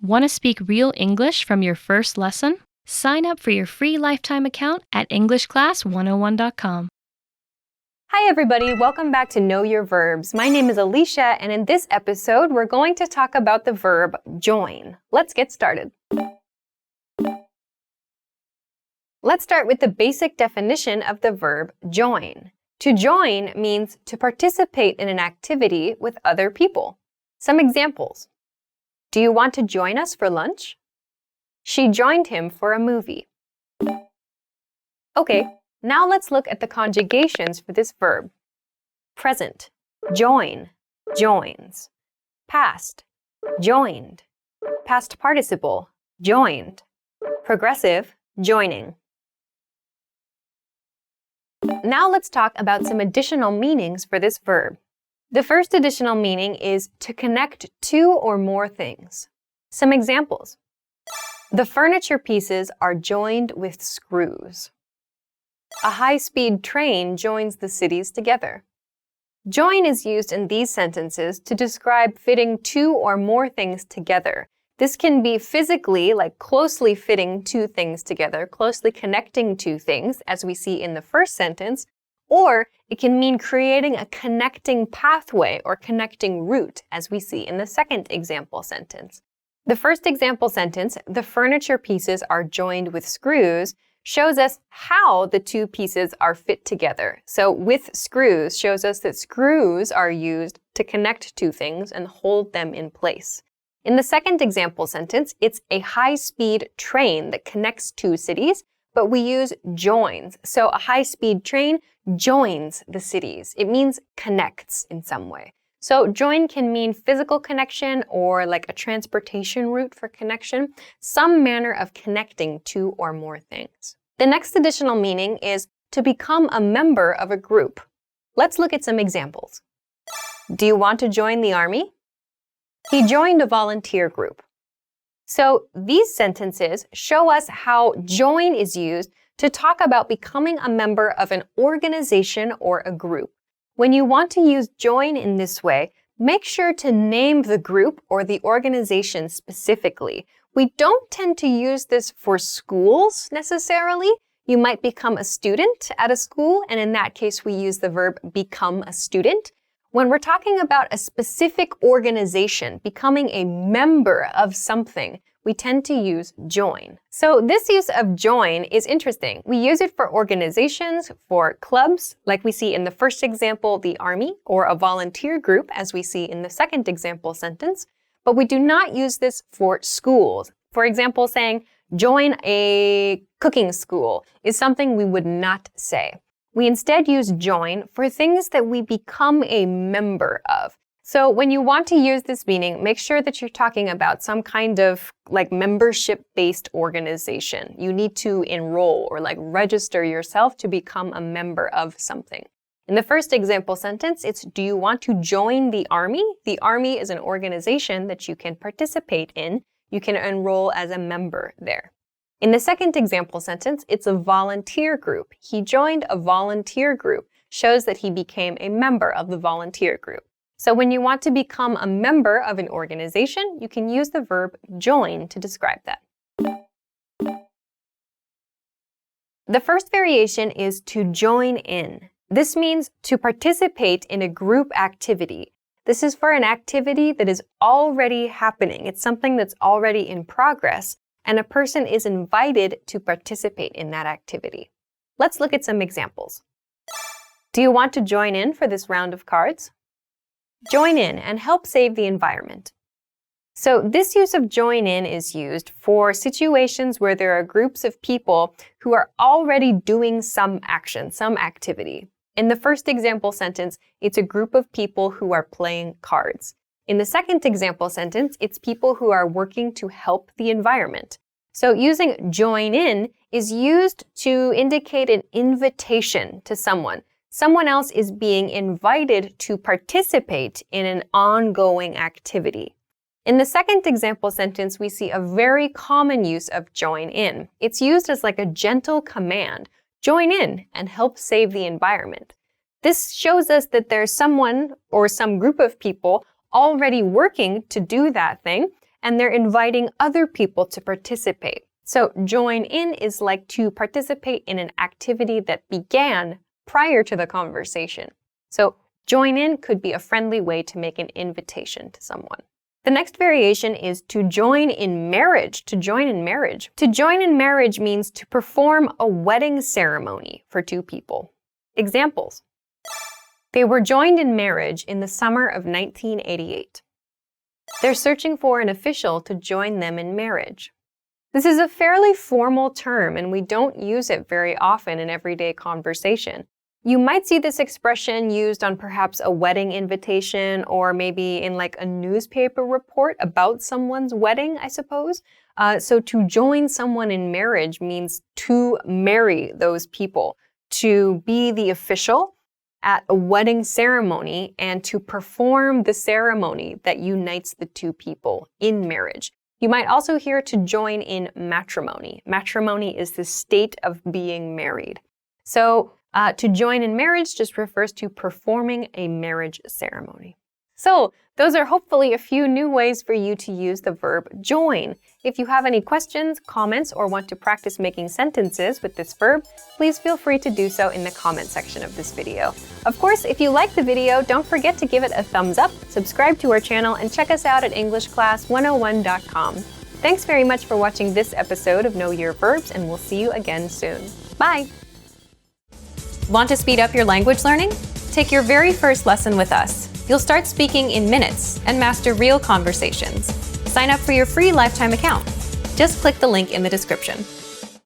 Want to speak real English from your first lesson? Sign up for your free lifetime account at EnglishClass101.com. Hi everybody, welcome back to Know Your Verbs. My name is Alicia, and in this episode, we're going to talk about the verb join. Let's get started. Let's start with the basic definition of the verb join. To join means to participate in an activity with other people. Some examples. Do you want to join us for lunch? She joined him for a movie. Okay, now let's look at the conjugations for this verb. Present, join, joins. Past, joined. Past participle, joined. Progressive, joining. Now let's talk about some additional meanings for this verb. The first additional meaning is to connect two or more things. Some examples. The furniture pieces are joined with screws. A high-speed train joins the cities together. Join is used in these sentences to describe fitting two or more things together. This can be physically, like closely fitting two things together, closely connecting two things, as we see in the first sentence, or it can mean creating a connecting pathway or connecting route, as we see in the second example sentence. The first example sentence, the furniture pieces are joined with screws, shows us how the two pieces are fit together. So with screws shows us that screws are used to connect two things and hold them in place. In the second example sentence, it's a high-speed train that connects two cities, but we use joins. So a high-speed train joins the cities. It means connects in some way. So join can mean physical connection or like a transportation route for connection, some manner of connecting two or more things. The next additional meaning is to become a member of a group. Let's look at some examples. Do you want to join the army? He joined a volunteer group. So these sentences show us how join is used to talk about becoming a member of an organization or a group. When you want to use join in this way, make sure to name the group or the organization specifically. We don't tend to use this for schools necessarily. You might become a student at a school, and in that case, we use the verb become a student. When we're talking about a specific organization, becoming a member of something, we tend to use join. So this use of join is interesting. We use it for organizations, for clubs, like we see in the first example, the army, or a volunteer group, as we see in the second example sentence. But we do not use this for schools. For example, saying, join a cooking school is something we would not say. We instead use join for things that we become a member of. So when you want to use this meaning, make sure that you're talking about some kind of like membership-based organization. You need to enroll or like register yourself to become a member of something. In the first example sentence, it's do you want to join the army? The army is an organization that you can participate in. You can enroll as a member there. In the second example sentence, it's a volunteer group. He joined a volunteer group, shows that he became a member of the volunteer group. So when you want to become a member of an organization, you can use the verb join to describe that. The first variation is to join in. This means to participate in a group activity. This is for an activity that is already happening. It's something that's already in progress, and a person is invited to participate in that activity. Let's look at some examples. Do you want to join in for this round of cards? Join in and help save the environment. So this use of join in is used for situations where there are groups of people who are already doing some action, some activity. In the first example sentence, it's a group of people who are playing cards. In the second example sentence, it's people who are working to help the environment. So using join in is used to indicate an invitation to someone. Someone else is being invited to participate in an ongoing activity. In the second example sentence, we see a very common use of join in. It's used as like a gentle command. Join in and help save the environment. This shows us that there's someone or some group of people already working to do that thing, and they're inviting other people to participate. So join in is like to participate in an activity that began prior to the conversation. So join in could be a friendly way to make an invitation to someone. The next variation is to join in marriage. To join in marriage. To join in marriage means to perform a wedding ceremony for two people. Examples. They were joined in marriage in the summer of 1988. They're searching for an official to join them in marriage. This is a fairly formal term, and we don't use it very often in everyday conversation. You might see this expression used on perhaps a wedding invitation or maybe in like a newspaper report about someone's wedding, I suppose. So to join someone in marriage means to marry those people, to be the official at a wedding ceremony and to perform the ceremony that unites the two people in marriage. You might also hear to join in matrimony. Matrimony is the state of being married. So to join in marriage just refers to performing a marriage ceremony. So those are hopefully a few new ways for you to use the verb join. If you have any questions, comments, or want to practice making sentences with this verb, please feel free to do so in the comment section of this video. Of course, if you like the video, don't forget to give it a thumbs up, subscribe to our channel, and check us out at EnglishClass101.com. Thanks very much for watching this episode of Know Your Verbs, and we'll see you again soon. Bye! Want to speed up your language learning? Take your very first lesson with us. You'll start speaking in minutes and master real conversations. Sign up for your free lifetime account. Just click the link in the description.